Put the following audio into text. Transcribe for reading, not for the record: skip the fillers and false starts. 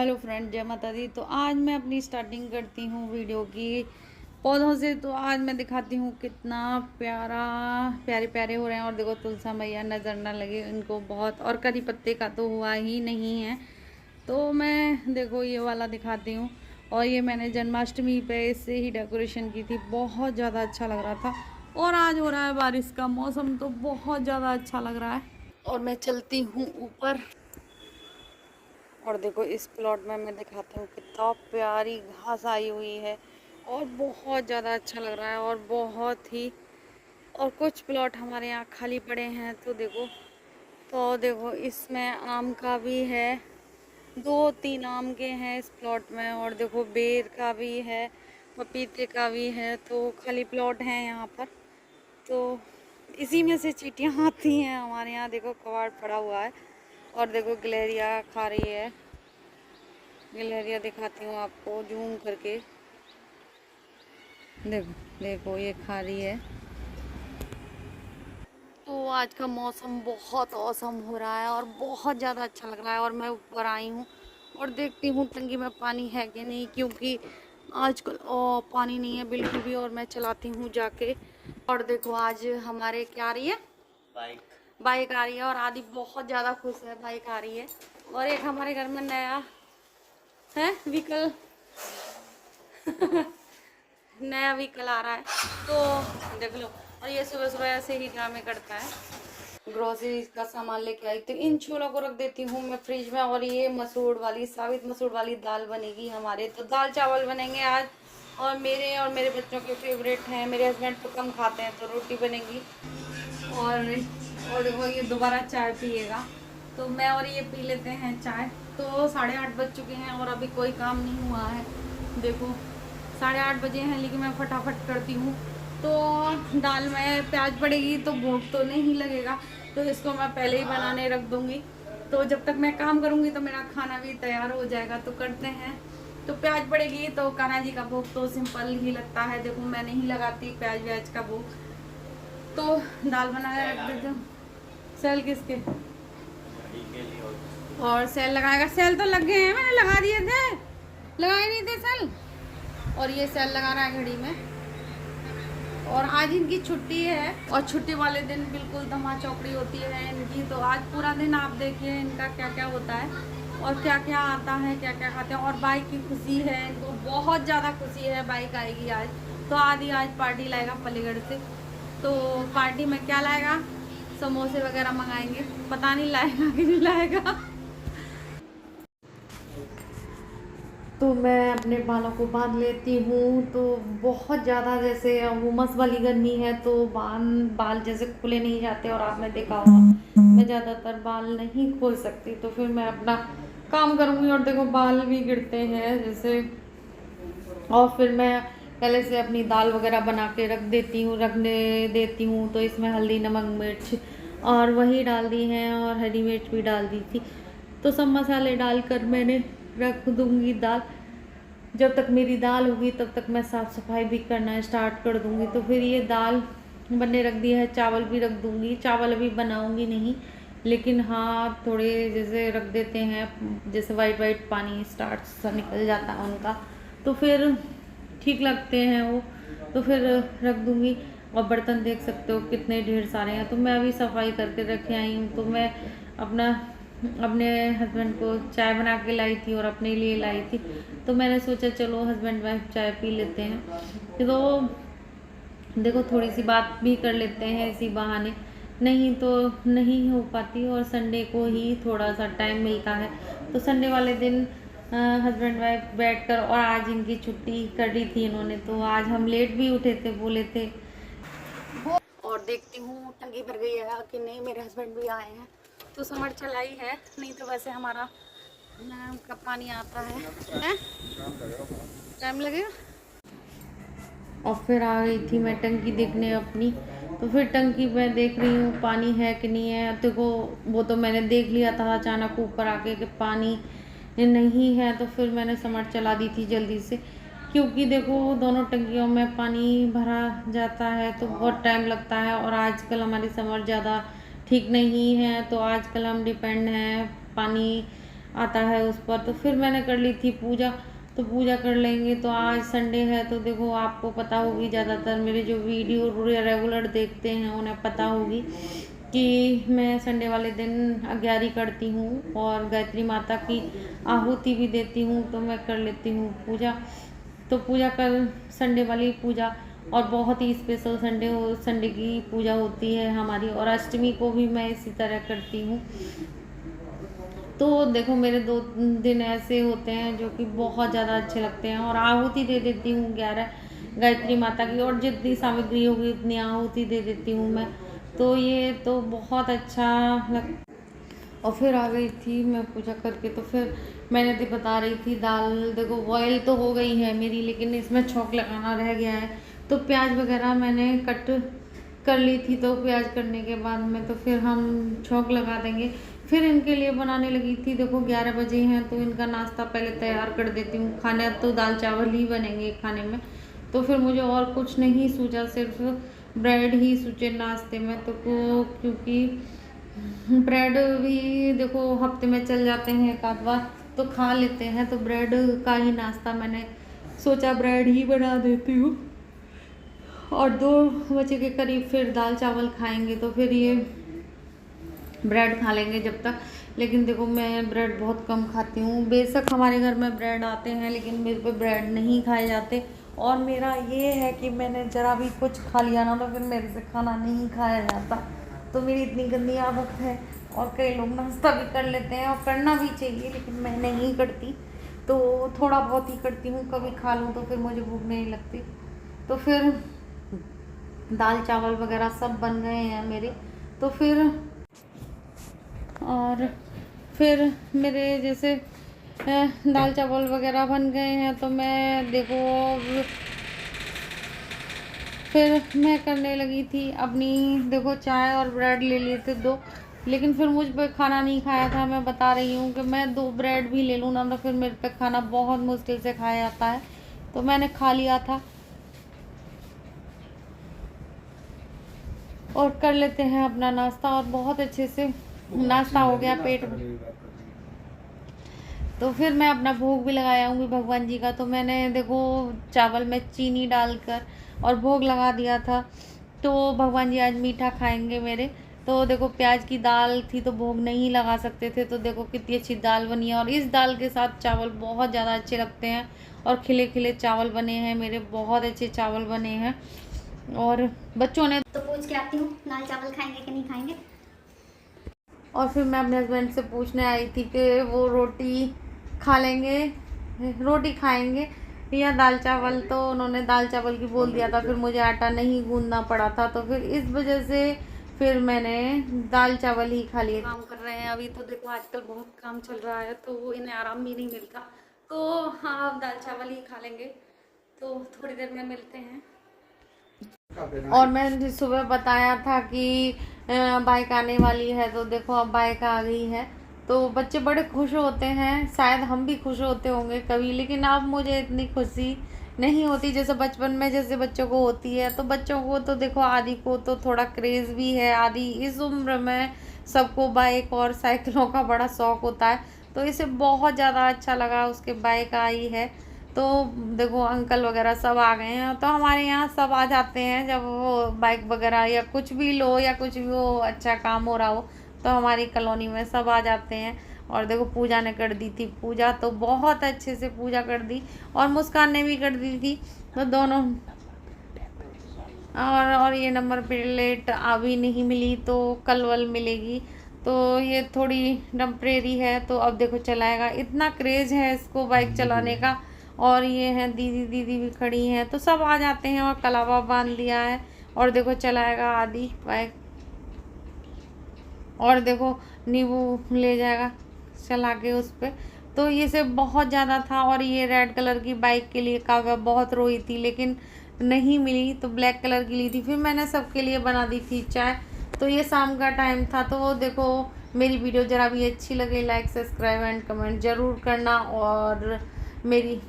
Hello friend, जय माता दी। तो आज मैं अपनी स्टार्टिंग करती हूँ वीडियो की पौधों से। तो आज मैं दिखाती हूँ कितना प्यारे प्यारे हो रहे हैं। और देखो तुलसा मैया नज़र ना लगे इनको बहुत, और करी पत्ते का तो हुआ ही नहीं है। तो मैं देखो ये वाला दिखाती हूँ। और ये मैंने जन्माष्टमी पे इससे ही डेकोरेशन की थी, बहुत ज़्यादा अच्छा लग रहा था। और आज हो रहा है बारिश का मौसम, तो बहुत ज़्यादा अच्छा लग रहा है। और मैं चलती हूँ ऊपर। और देखो इस प्लॉट में मैं दिखाती हूँ कितना प्यारी घास आई हुई है और बहुत ज़्यादा अच्छा लग रहा है। और बहुत ही, और कुछ प्लॉट हमारे यहाँ खाली पड़े हैं। तो देखो इसमें आम का भी है, 2-3 आम के हैं इस प्लॉट में। और देखो बेर का भी है, पपीते का भी है। तो खाली प्लॉट हैं यहाँ पर। तो इसी में से चींटियाँ आती हैं हमारे यहाँ। देखो कबाड़ पड़ा हुआ है। और देखो गिलहरियाँ खा रही है। गिलहरियाँ दिखाती हूँ आपको जूम करके। देखो देखो ये खा रही है। तो आज का मौसम बहुत औसम हो रहा है और बहुत ज़्यादा अच्छा लग रहा है। और मैं ऊपर आई हूँ और देखती हूँ टंकी में पानी है कि नहीं, क्योंकि आजकल पानी नहीं है बिल्कुल भी। और मैं चलाती हूँ जाके। और देखो आज हमारे क्या आ रही है, बाइक आ रही है। और आदि बहुत ज़्यादा खुश है, बाइक आ रही है। और एक हमारे घर में नया है व्हीकल नया व्हीकल आ रहा है, तो देख लो। और ये सुबह सुबह ऐसे ही ड्रामे करता है। ग्रोसरी का सामान लेके आई, तो इन छोलों को रख देती हूँ मैं फ्रिज में। और ये मसूर वाली, साबित मसूर वाली दाल बनेगी हमारे। तो दाल चावल बनेंगे आज। और मेरे बच्चों के फेवरेट हैं। मेरे हस्बैंड तो कम खाते हैं, तो रोटी बनेगी। और देखो ये दोबारा चाय पिएगा, तो मैं और ये पी लेते हैं चाय। तो 8:30 बज चुके हैं और अभी कोई काम नहीं हुआ है। देखो 8:30 बजे हैं, लेकिन मैं फटाफट करती हूँ। तो दाल में प्याज पड़ेगी तो भूख तो नहीं लगेगा, तो इसको मैं पहले ही बनाने रख दूँगी। तो जब तक मैं काम करूँगी तो मेरा खाना भी तैयार हो जाएगा। तो करते हैं। तो प्याज पड़ेगी, तो कान्हा जी का भोग तो सिंपल ही लगता है। देखो मैं नहीं लगाती प्याज व्याज का भोग। तो दाल बना के रख देते हूँ। सेल किसके, और सेल लगाएगा। सेल तो लग गए हैं, मैंने लगा दिए थे, लगाए नहीं थे सेल। और ये सेल लगा रहा है घड़ी में। और आज इनकी छुट्टी है, और छुट्टी वाले दिन बिल्कुल धमा चौकड़ी होती है इनकी। तो आज पूरा दिन आप देखिए इनका क्या क्या होता है और क्या क्या आता है, क्या क्या खाते हैं। और बाइक की खुशी है इनको, बहुत ज़्यादा खुशी है, बाइक आएगी आज। तो आदि आज पार्टी लाएगा पलीगढ़ से। तो पार्टी में क्या लाएगा, समोसे वगैरह मंगाएंगे, पता नहीं लाएगा कि नहीं लाएगा। तो मैं अपने बालों को बांध लेती हूँ। तो बहुत ज़्यादा जैसे उमस वाली गर्मी है, तो बाल जैसे खुले नहीं जाते। और आपने देखा होगा मैं ज़्यादातर बाल नहीं खोल सकती, तो फिर मैं अपना काम करूँगी। और देखो बाल भी गिरते हैं जैसे। और फिर मैं पहले से अपनी दाल वगैरह बना के रखने देती हूँ। तो इसमें हल्दी, नमक, मिर्च और वही डाल दी हैं, और हरी मिर्च भी डाल दी थी। तो सब मसाले डालकर मैंने रख दूँगी दाल। जब तक मेरी दाल होगी तब तक मैं साफ़ सफाई भी करना स्टार्ट कर दूँगी। तो फिर ये दाल बनने रख दी है, चावल भी रख दूँगी। चावल अभी बनाऊँगी नहीं, लेकिन हाँ थोड़े जैसे रख देते हैं, जैसे वाइट वाइट पानी स्टार्ट सा निकल जाता है उनका, तो फिर ठीक लगते हैं वो। तो फिर रख दूँगी। और बर्तन देख सकते हो कितने ढेर सारे हैं। तो मैं अभी सफाई करके रखे आई हूँ। तो मैं अपना अपने हस्बैंड को चाय बना के लाई थी और अपने लिए लाई थी। तो मैंने सोचा चलो हस्बैंड वाइफ चाय पी लेते हैं। तो देखो थोड़ी सी बात भी कर लेते हैं इसी बहाने, नहीं तो नहीं हो पाती। और संडे को ही थोड़ा सा टाइम मिलता है। तो संडे वाले दिन हस्बैंड वाइफ बैठकर, और आज इनकी छुट्टी कर दी थी इन्होंने, तो आज हम लेट भी उठे थे, बोले थे। और देखती हूँ टंकी भर गई है कि नहीं, मेरे हस्बैंड भी आए हैं। तो समर चलाई है, नहीं तो वैसे हमारा नल का पानी आता है, टाइम लगेगा। और फिर आ गई थी मैं टंकी देखने अपनी। तो फिर टंकी में देख रही हूँ पानी है कि नहीं है। देखो वो तो मैंने देख लिया था अचानक ऊपर आके कि पानी नहीं है। तो फिर मैंने समर चला दी थी जल्दी से, क्योंकि देखो दोनों टंकियों में पानी भरा जाता है तो बहुत टाइम लगता है। और आजकल हमारी समर ज़्यादा ठीक नहीं है, तो आजकल हम डिपेंड हैं पानी आता है उस पर। तो फिर मैंने कर ली थी पूजा, तो पूजा कर लेंगे। तो आज संडे है, तो देखो आपको पता होगी, ज़्यादातर मेरे जो वीडियो रेगुलर देखते हैं उन्हें पता होगी कि मैं संडे वाले दिन अग्यारी करती हूँ और गायत्री माता की आहुति भी देती हूँ। तो मैं कर लेती हूँ पूजा। तो पूजा कल संडे वाली पूजा, और बहुत ही स्पेशल संडे की पूजा होती है हमारी, और अष्टमी को भी मैं इसी तरह करती हूँ। तो देखो मेरे 2 दिन ऐसे होते हैं जो कि बहुत ज़्यादा अच्छे लगते हैं, और आहुति दे देती हूँ 11 गायत्री माता की, और जितनी सामग्री होगी उतनी आहुति दे देती हूँ मैं। तो ये तो बहुत अच्छा लग। और फिर आ गई थी मैं पूजा करके। तो फिर मैंने तो बता रही थी दाल देखो बॉयल तो हो गई है मेरी, लेकिन इसमें छौंक लगाना रह गया है। तो प्याज वगैरह मैंने कट कर ली थी, तो प्याज करने के बाद में तो फिर हम छौंक लगा देंगे। फिर इनके लिए बनाने लगी थी। देखो 11 बजे हैं, तो इनका नाश्ता पहले तैयार कर देती हूँ। खाने तो दाल चावल ही बनेंगे खाने में, तो फिर मुझे और कुछ नहीं सूझा, सिर्फ ब्रेड ही सूझे नाश्ते में। तो क्योंकि ब्रेड भी देखो हफ्ते में चल जाते हैं एक आध बार, तो खा लेते हैं। तो ब्रेड का ही नाश्ता मैंने सोचा ब्रेड ही बना देती हूँ, और 2 बजे के करीब फिर दाल चावल खाएंगे। तो फिर ये ब्रेड खा लेंगे जब तक। लेकिन देखो मैं ब्रेड बहुत कम खाती हूँ। बेशक हमारे घर में ब्रेड आते हैं, लेकिन मेरे पे ब्रेड नहीं खाए जाते। और मेरा ये है कि मैंने ज़रा भी कुछ खा लिया ना, तो फिर मेरे से खाना नहीं खाया जाता। तो मेरी इतनी गंदी आदत है। और कई लोग नाश्ता भी कर लेते हैं, और करना भी चाहिए, लेकिन मैं नहीं करती। तो थोड़ा बहुत ही करती हूँ, कभी खा लूँ तो फिर मुझे भूख नहीं लगती। तो फिर दाल चावल वगैरह सब बन गए हैं मेरे। तो फिर और फिर मेरे जैसे दाल चावल वगैरह बन गए हैं, तो मैं देखो फिर मैं करने लगी थी अपनी, देखो चाय और ब्रेड ले लिए थे 2, लेकिन फिर मुझ पे खाना नहीं खाया था। मैं बता रही हूँ कि मैं 2 ब्रेड भी ले लूँ ना, तो फिर मेरे पे खाना बहुत मुश्किल से खाया जाता है। तो मैंने खा लिया था। और कर लेते हैं अपना नाश्ता, और बहुत अच्छे से नाश्ता हो गया पेट। तो फिर मैं अपना भोग भी लगाया हूँ भगवान जी का। तो मैंने देखो चावल में चीनी डालकर और भोग लगा दिया था। तो भगवान जी आज मीठा खाएंगे मेरे। तो देखो प्याज की दाल थी, तो भोग नहीं लगा सकते थे। तो देखो कितनी अच्छी दाल बनी है, और इस दाल के साथ चावल बहुत ज़्यादा अच्छे लगते हैं। और खिले खिले चावल बने हैं मेरे, बहुत अच्छे चावल बने हैं। और बच्चों ने तो पूछ के आती हूँ दाल चावल खाएंगे कि नहीं खाएंगे। और फिर मैं अपने हस्बैंड से पूछने आई थी कि वो रोटी खा लेंगे, रोटी खाएंगे या दाल चावल। तो उन्होंने दाल चावल की बोल दिया था। फिर मुझे आटा नहीं गूंदना पड़ा था, तो फिर इस वजह से फिर मैंने दाल चावल ही खा लिए। काम कर रहे हैं अभी, तो देखो आजकल बहुत काम चल रहा है, तो इन्हें आराम भी नहीं मिलता। तो हाँ अब दाल चावल ही खा लेंगे। तो थोड़ी देर में मिलते हैं। और मैंने सुबह बताया था कि बाइक आने वाली है, तो देखो अब बाइक आ गई है। तो बच्चे बड़े खुश होते हैं, शायद हम भी खुश होते होंगे कभी, लेकिन अब मुझे इतनी खुशी नहीं होती जैसे बचपन में जैसे बच्चों को होती है। तो बच्चों को तो देखो आदि को तो थोड़ा क्रेज़ भी है, आदि इस उम्र में सबको बाइक और साइकिलों का बड़ा शौक़ होता है। तो इसे बहुत ज़्यादा अच्छा लगा उसके बाइक आई है। तो देखो अंकल वगैरह सब आ गए हैं। तो हमारे यहाँ सब आ जाते हैं जब वो बाइक वगैरह या कुछ भी लो या कुछ भी वो अच्छा काम हो रहा हो, तो हमारी कॉलोनी में सब आ जाते हैं। और देखो पूजा ने कर दी थी पूजा, तो बहुत अच्छे से पूजा कर दी, और मुस्कान ने भी कर दी थी। तो दोनों और ये नंबर प्लेट अभी नहीं मिली, तो कल वल मिलेगी। तो ये थोड़ी टेम्परेरी है, तो अब देखो चलाएगा। इतना क्रेज़ है इसको बाइक चलाने का। और ये हैं दीदी भी खड़ी हैं, तो सब आ जाते हैं। और कलावा बांध दिया है, और देखो चलाएगा आदि बाइक। और देखो नींबू ले जाएगा चला के उस पर। तो ये सब बहुत ज़्यादा था। और ये रेड कलर की बाइक के लिए काव्या बहुत रोई थी, लेकिन नहीं मिली, तो ब्लैक कलर की ली थी। फिर मैंने सबके लिए बना दी थी चाय। तो ये शाम का टाइम था। तो देखो मेरी वीडियो ज़रा भी अच्छी लगे लाइक सब्सक्राइब एंड कमेंट ज़रूर करना, और मेरी